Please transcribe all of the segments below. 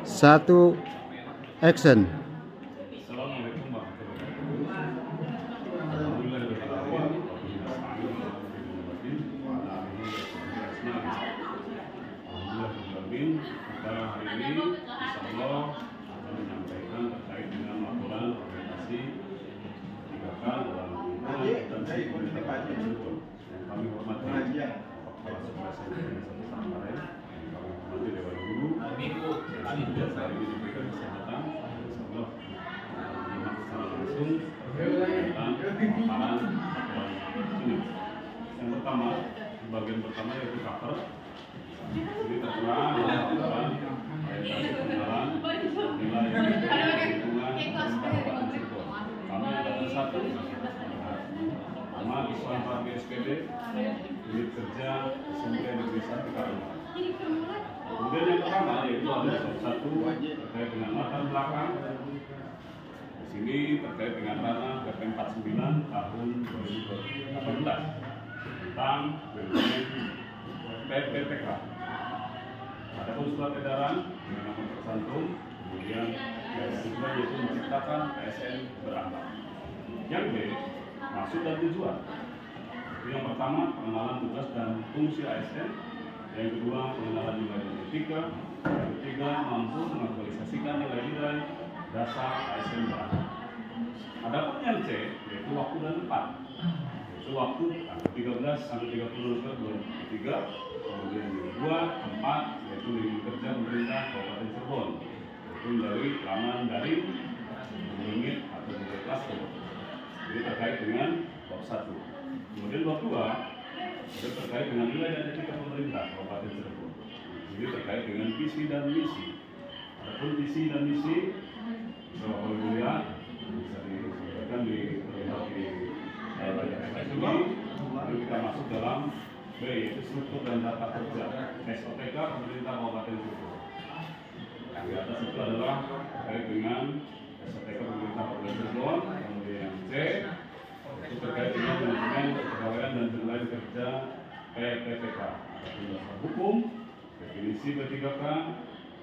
1, action. Assalamualaikum warahmatullahi wabarakatuh. Alhamdulillah kita hari ini insyaallah akan menyampaikan terkait dengan laporan organisasi 3K dalam kompetensi pendidikan tersebut. Yang kami hormati Kepala Sekolah SMP Samarai, yang kami hormati Dewan Guru, dan biasa ini diberikan kesempatan insyaallah menyimak secara langsung tentang pemaparan laporan ini. Yang pertama, bagian pertama yaitu cover. Ini tertera dalam laporan orientasi pengenalan nilai lingkungan dan kabupaten Cirebon. Kami ada satu nama Iswan Fardi SPD, unit kerja SMP Negeri 1 Karanganyar. Kemudian yang pertama yaitu ada satu terkait dengan latar belakang. Di sini terkait dengan ranah PP 49 tahun 2018 tentang PPPK. Adapun surat edaran dengan nama tercantum, kemudian yang kedua yaitu menciptakan ASN berakhlak. Yang B, maksud dan tujuan. Yang pertama, pengenalan tugas dan fungsi ASN. Yang kedua, pengenalan nilai dan etika. Yang ketiga, mampu mengaktualisasikan nilai-nilai dasar ASN berakhlak. Adapun yang C, yaitu waktu dan tempat. Yaitu waktu tanggal 13 sampai 30 November 2023. Kemudian yang kedua, tempat yaitu lingkungan kerja pemerintah Kabupaten Cirebon, yaitu dari laman daring, unit atau Google Classroom. Ini terkait dengan bab 1. Kemudian bab 2 itu terkait dengan nilai dan etika pemerintah Kabupaten Cirebon. Ini terkait dengan visi dan misi. Adapun visi dan misi, Bapak Ibu lihat bisa disampaikan di lalu kita masuk dalam B, yaitu struktur dan tata kerja SOTK pemerintah Kabupaten Cirebon. Yang di atas itu adalah terkait dengan SOTK pemerintah Kabupaten Cirebon. Kemudian yang C itu terkait dengan manajemen kepegawaian dan penilaian kerja PPPK. Adapun dasar hukum, definisi P3K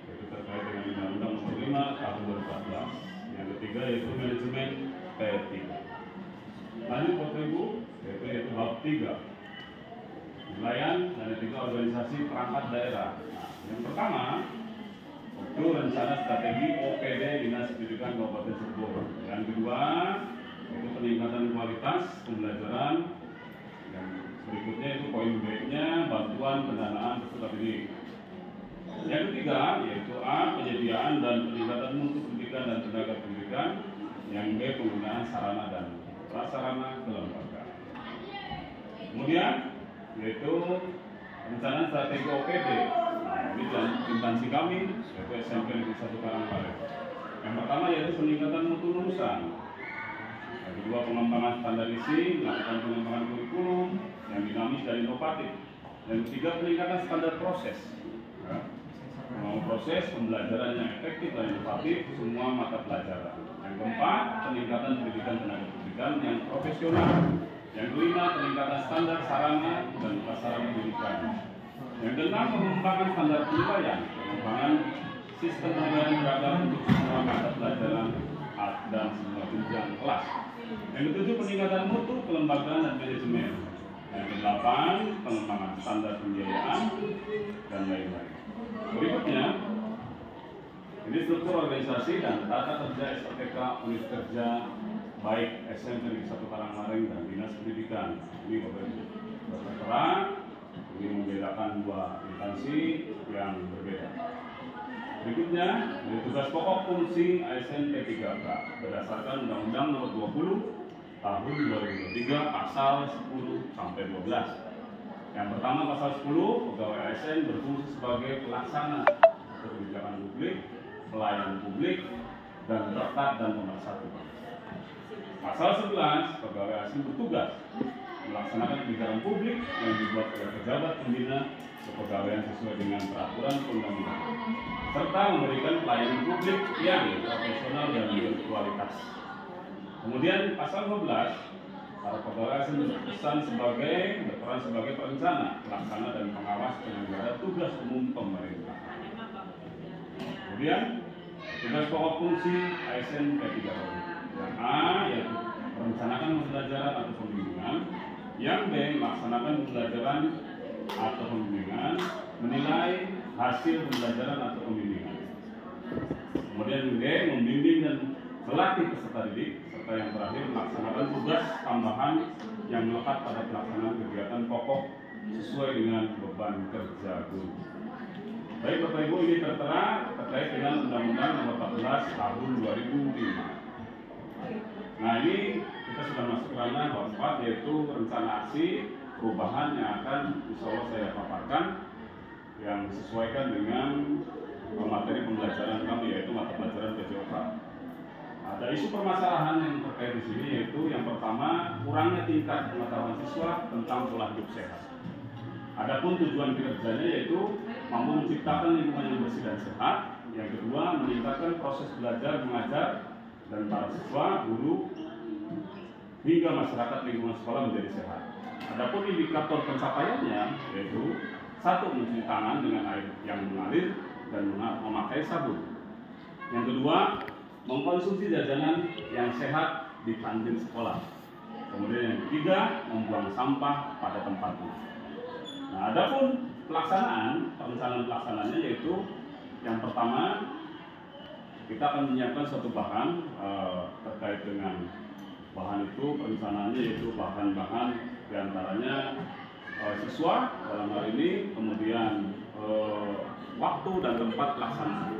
yaitu terkait dengan Undang-Undang Nomor 5 Tahun 2014. Yang ketiga yaitu manajemen P3. Lanjut Bapak Ibu, yaitu bab 3. Penilaian dan etika organisasi perangkat daerah. Nah, yang pertama itu rencana strategi OPD Dinas Pendidikan Kabupaten Cirebon. Yang kedua itu peningkatan kualitas pembelajaran. Yang berikutnya itu poin B-nya bantuan pendanaan peserta didik. Yang ketiga yaitu A, penyediaan dan peningkatan mutu pendidikan dan tenaga pendidikan. Yang B, penggunaan sarana dan prasarana kelembagaan. Kemudian yaitu rencana strategi OPD. Nah, ini instansi kami yaitu SMP Negeri 1 Karanganyar. Yang pertama yaitu peningkatan mutu lulusan. Yang kedua pengembangan standar isi, melakukan pengembangan kurikulum yang dinamis dan inovatif. Yang ketiga peningkatan standar proses. Proses pembelajaran yang efektif dan inovatif semua mata pelajaran. Yang keempat peningkatan pendidikan tenaga pendidikan yang profesional. Yang kelima, peningkatan standar sarana dan prasarana pendidikan. Yang keenam, pengembangan standar penilaian, pengembangan sistem pembelajaran beragam untuk semua mata pelajaran dan semua jenjang kelas. Yang ketujuh, peningkatan mutu, kelembagaan dan manajemen. Yang kedelapan, pengembangan standar pembiayaan dan lain-lain. Berikutnya, ini struktur organisasi dan tata kerja SOTK unit kerja baik SMP Negeri 1 Karanganyar dan Dinas Pendidikan. Ini beberapa ini membedakan dua instansi yang berbeda. Berikutnya, dari tugas pokok fungsi ASN P3K berdasarkan Undang-Undang Nomor 20 Tahun 2023 Pasal 10 sampai 12. Yang pertama Pasal 10, pegawai ASN berfungsi sebagai pelaksana kebijakan publik, pelayanan publik, dan rektat dan pemersatu. Pasal 11, pegawai ASN bertugas melaksanakan kebijakan publik yang dibuat oleh pejabat pembina kepegawaian sesuai dengan peraturan perundang-undangan, serta memberikan pelayanan publik yang profesional dan berkualitas. Kemudian pasal 12, para pegawai ASN berperan sebagai perencana, pelaksana dan pengawas penyelenggara tugas umum pemerintah. Kemudian tugas pokok fungsi ASN P3 Polri. Yang A yaitu merencanakan pembelajaran atau pembimbingan. Yang B melaksanakan pembelajaran atau pembimbingan, menilai hasil pembelajaran atau pembimbingan. Kemudian D membimbing dan melatih peserta didik, serta yang terakhir melaksanakan tugas tambahan yang melekat pada pelaksanaan kegiatan pokok sesuai dengan beban kerja guru. Baik Bapak Ibu, ini tertera terkait dengan Undang-Undang Nomor 14 Tahun 2005. Nah, ini kita sudah masuk ke ranah keempat, yaitu rencana aksi perubahan yang akan insya Allah saya paparkan yang disesuaikan dengan materi pembelajaran kami, yaitu mata pelajaran PJOK. Ada isu permasalahan yang terkait di sini, yaitu yang pertama kurangnya tingkat pengetahuan siswa tentang pola hidup sehat. Adapun tujuan kinerjanya yaitu mampu menciptakan lingkungan yang bersih dan sehat. Yang kedua, meningkatkan proses belajar mengajar dan para siswa, guru, hingga masyarakat lingkungan sekolah menjadi sehat. Adapun indikator pencapaiannya yaitu 1. Mencuci tangan dengan air yang mengalir dan memakai sabun. Yang kedua, mengkonsumsi jajanan yang sehat di kantin sekolah. Kemudian yang ketiga, membuang sampah pada tempatnya. Nah, adapun perencanaan pelaksanaannya yaitu yang pertama, kita akan menyiapkan suatu bahan terkait dengan bahan itu. Perencanaannya yaitu bahan-bahan diantaranya siswa dalam hal ini, kemudian waktu dan tempat pelaksanaan.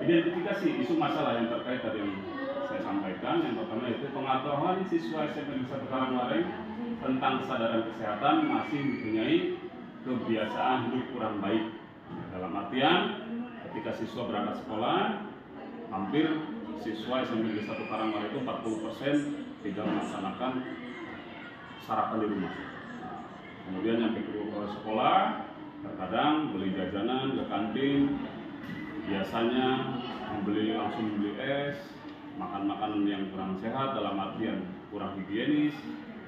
Identifikasi isu masalah yang terkait tadi yang saya sampaikan. Yang pertama yaitu pengetahuan siswa SMP 1 Karangwareng tentang kesadaran kesehatan masih mempunyai kebiasaan hidup kurang baik. Dalam artian, ketika siswa berangkat sekolah, hampir siswa SMP 1 Karangwareng itu 40% tidak melaksanakan sarapan di rumah. Kemudian yang ke sekolah, terkadang beli jajanan ke kantin, biasanya langsung membeli es, makan makanan yang kurang sehat dalam artian kurang higienis.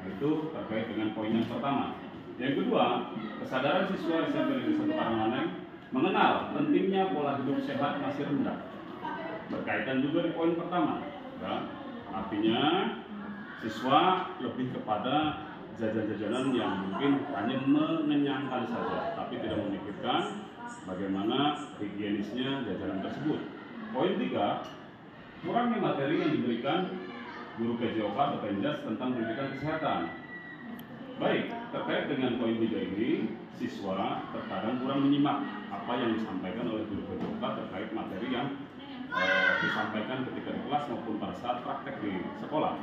Itu terkait dengan poin yang pertama. Yang kedua, kesadaran siswa SMP 1 Karangwareng mengenal pentingnya pola hidup sehat masih rendah. Berkaitan juga di poin pertama, ya. Artinya siswa lebih kepada jajan-jajanan yang mungkin hanya mengenyangkan saja, tapi tidak memikirkan bagaimana higienisnya jajanan tersebut. Poin 3, kurangnya materi yang diberikan guru PJOK atau Penjas tentang pendidikan kesehatan. Baik, terkait dengan poin 3 ini, siswa terkadang kurang menyimak apa yang disampaikan oleh guru PJOK terkait materi yang disampaikan ketika di kelas maupun pada saat praktek di sekolah,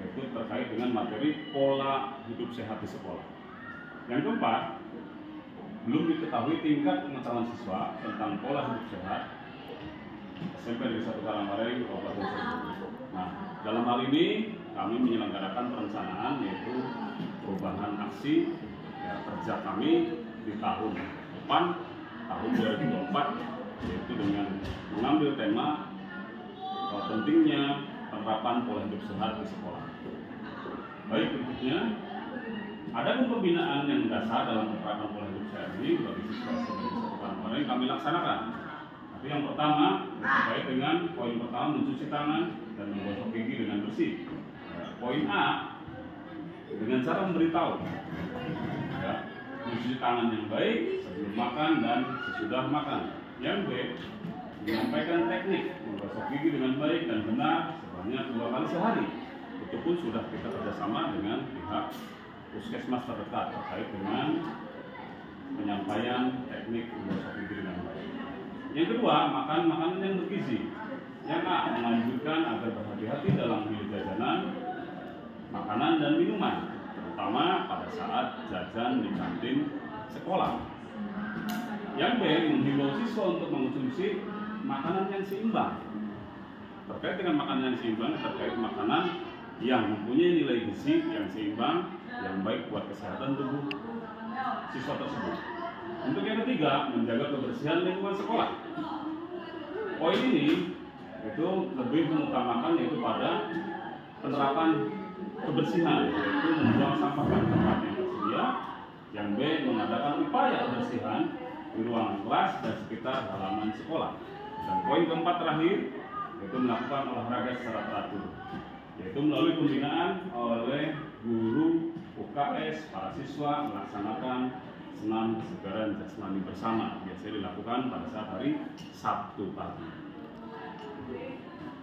yaitu terkait dengan materi pola hidup sehat di sekolah. Yang keempat, belum diketahui tingkat pengetahuan siswa tentang pola hidup sehat SMP Negeri 1 Karangwareng Kabupaten Serpong. Nah, dalam hal ini kami menyelenggarakan perencanaan yaitu perubahan aksi kerja kami di tahun depan, tahun 2024, yaitu dengan mengambil tema pentingnya penerapan pola hidup sehat di sekolah. Baik, berikutnya ada pembinaan yang dasar dalam penerapan pola hidup sehat ini bagi siswa SMP 1 Karangwareng kami laksanakan. Tapi yang pertama terkait dengan poin pertama, mencuci tangan dan menggosok gigi dengan bersih. Poin A, dengan cara memberitahu, ya, mencuci tangan yang baik sebelum makan dan sesudah makan. Yang B, menyampaikan teknik menggosok gigi dengan baik dan benar sebanyak 2 kali sehari. Itu pun sudah kita kerjasama dengan pihak puskesmas terdekat terkait dengan penyampaian teknik menggosok gigi dengan baik. Yang kedua, makan makanan yang bergizi. Yang A, menganjurkan agar berhati-hati dalam memilih jajanan, makanan dan minuman, terutama pada saat jajan di kantin sekolah. Yang B, menghimbau siswa untuk mengonsumsi makanan yang seimbang. Terkait dengan makanan yang seimbang, terkait makanan yang mempunyai nilai gizi yang seimbang, yang baik buat kesehatan tubuh siswa tersebut. Untuk yang ketiga, menjaga kebersihan lingkungan sekolah. Poin ini itu lebih mengutamakan yaitu pada penerapan kebersihan, yaitu membuang sampah pada tempat yang tersedia. Yang B, mengadakan upaya kebersihan di ruangan kelas dan sekitar halaman sekolah. Dan poin keempat terakhir yaitu melakukan olahraga secara teratur, yaitu melalui pembinaan oleh guru UKS, para siswa melaksanakan senam kesegaran jasmani bersama, biasanya dilakukan pada saat hari Sabtu pagi.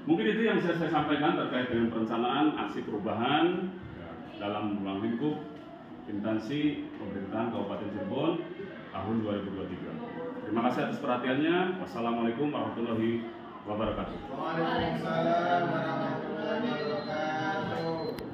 Mungkin itu yang saya sampaikan terkait dengan perencanaan aksi perubahan dalam ruang lingkup instansi pemerintahan Kabupaten Cirebon tahun 2023. Terima kasih atas perhatiannya. Wassalamualaikum warahmatullahi wabarakatuh. Waalaikumsalam warahmatullahi wabarakatuh.